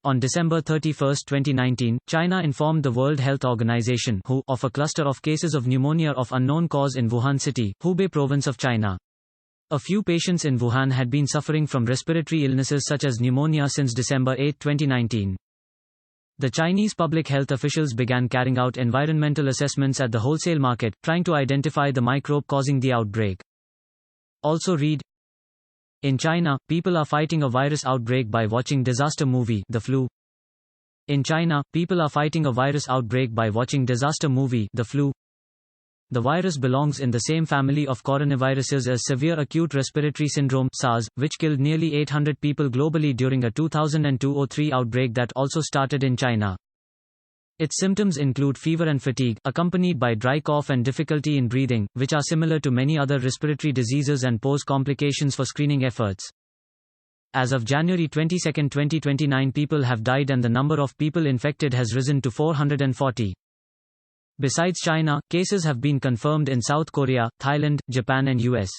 On December 31, 2019, China informed the World Health Organization (WHO) of a cluster of cases of pneumonia of unknown cause in Wuhan City, Hubei province of China. A few patients in Wuhan had been suffering from respiratory illnesses such as pneumonia since December 8, 2019. The Chinese public health officials began carrying out environmental assessments at the wholesale market, trying to identify the microbe causing the outbreak. Also read: in China, people are fighting a virus outbreak by watching disaster movie, The Flu. In China, people are fighting a virus outbreak by watching disaster movie, The Flu. The virus belongs in the same family of coronaviruses as severe acute respiratory syndrome (SARS), which killed nearly 800 people globally during a 2002-03 outbreak that also started in China. Its symptoms include fever and fatigue, accompanied by dry cough and difficulty in breathing, which are similar to many other respiratory diseases and pose complications for screening efforts. As of January 22, 2029, people have died and the number of people infected has risen to 440. Besides China, cases have been confirmed in South Korea, Thailand, Japan and US.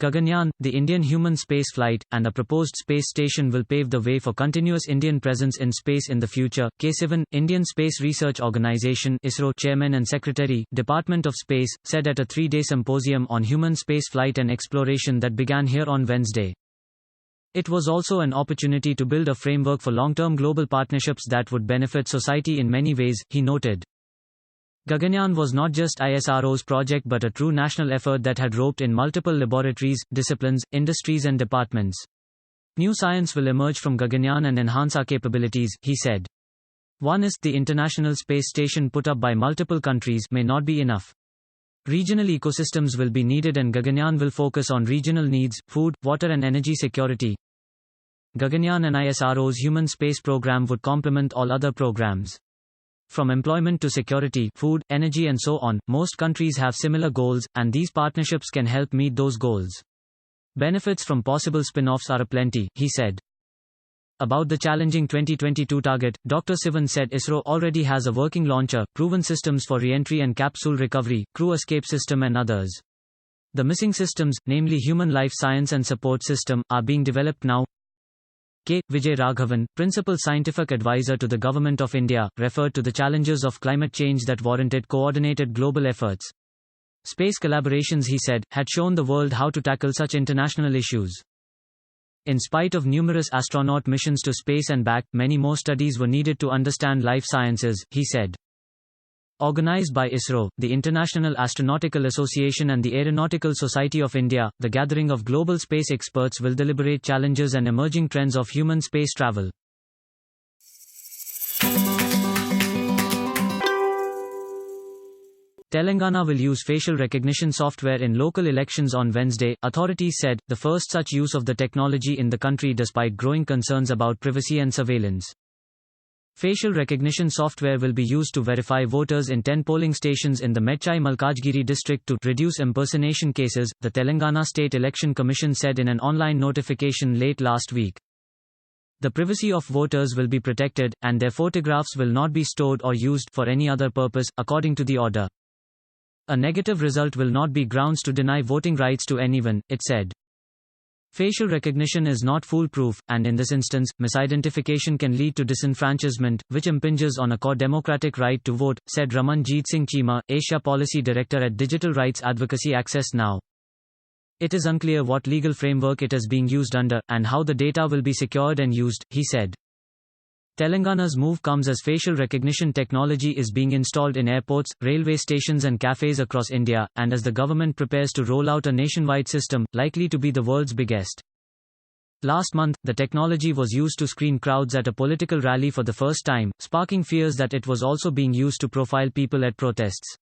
Gaganyaan, the Indian human space flight, and a proposed space station will pave the way for continuous Indian presence in space in the future. Sivan, Indian Space Research Organisation (ISRO) Chairman and Secretary, Department of Space, said at a 3-day symposium on human space flight and exploration that began here on Wednesday. It was also an opportunity to build a framework for long-term global partnerships that would benefit society in many ways, he noted. Gaganyaan was not just ISRO's project but a true national effort that had roped in multiple laboratories, disciplines, industries and departments. New science will emerge from Gaganyaan and enhance our capabilities, he said. One is, the International Space Station put up by multiple countries may not be enough. Regional ecosystems will be needed and Gaganyaan will focus on regional needs, food, water and energy security. Gaganyaan and ISRO's human space program would complement all other programs. From employment to security, food, energy and so on, most countries have similar goals, and these partnerships can help meet those goals. Benefits from possible spin-offs are aplenty, he said. About the challenging 2022 target, Dr. Sivan said ISRO already has a working launcher, proven systems for re-entry and capsule recovery, crew escape system and others. The missing systems, namely Human Life Science and Support System, are being developed now. K. Vijay Raghavan, Principal Scientific Advisor to the Government of India, referred to the challenges of climate change that warranted coordinated global efforts. Space collaborations, he said, had shown the world how to tackle such international issues. In spite of numerous astronaut missions to space and back, many more studies were needed to understand life sciences, he said. Organized by ISRO, the International Astronautical Association and the Aeronautical Society of India, the gathering of global space experts will deliberate challenges and emerging trends of human space travel. Telangana will use facial recognition software in local elections on Wednesday, authorities said, the first such use of the technology in the country despite growing concerns about privacy and surveillance. Facial recognition software will be used to verify voters in 10 polling stations in the Medchai Malkajgiri district to reduce impersonation cases, the Telangana State Election Commission said in an online notification late last week. The privacy of voters will be protected, and their photographs will not be stored or used for any other purpose, according to the order. A negative result will not be grounds to deny voting rights to anyone, it said. Facial recognition is not foolproof, and in this instance, misidentification can lead to disenfranchisement, which impinges on a core democratic right to vote, said Ramanjeet Singh Cheema, Asia Policy Director at digital rights advocacy Access Now. It is unclear what legal framework it is being used under, and how the data will be secured and used, he said. Telangana's move comes as facial recognition technology is being installed in airports, railway stations and cafes across India, and as the government prepares to roll out a nationwide system, likely to be the world's biggest. Last month, the technology was used to screen crowds at a political rally for the first time, sparking fears that it was also being used to profile people at protests.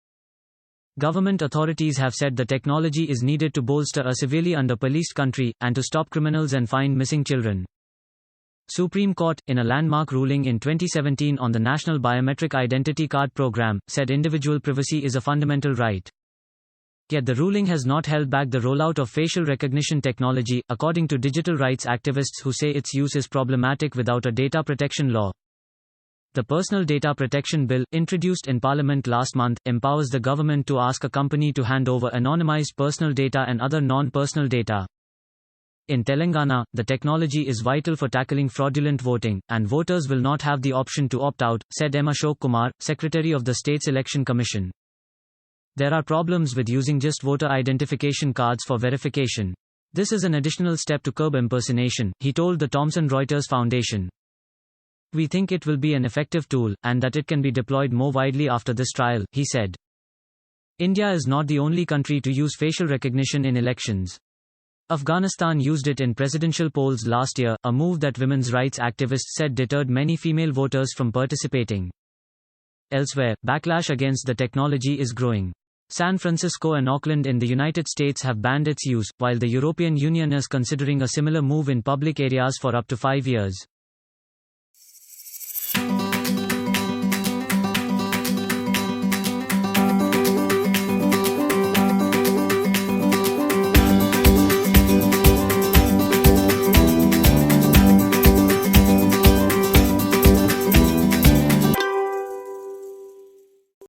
Government authorities have said the technology is needed to bolster a severely under-policed country, and to stop criminals and find missing children. Supreme Court, in a landmark ruling in 2017 on the National Biometric Identity Card Program, said individual privacy is a fundamental right. Yet the ruling has not held back the rollout of facial recognition technology, according to digital rights activists who say its use is problematic without a data protection law. The Personal Data Protection Bill, introduced in Parliament last month, empowers the government to ask a company to hand over anonymized personal data and other non-personal data. In Telangana, the technology is vital for tackling fraudulent voting, and voters will not have the option to opt out, said M. Ashok Kumar, Secretary of the State's Election Commission. There are problems with using just voter identification cards for verification. This is an additional step to curb impersonation, he told the Thomson Reuters Foundation. We think it will be an effective tool, and that it can be deployed more widely after this trial, he said. India is not the only country to use facial recognition in elections. Afghanistan used it in presidential polls last year, a move that women's rights activists said deterred many female voters from participating. Elsewhere, backlash against the technology is growing. San Francisco and Auckland in the United States have banned its use, while the European Union is considering a similar move in public areas for up to 5 years.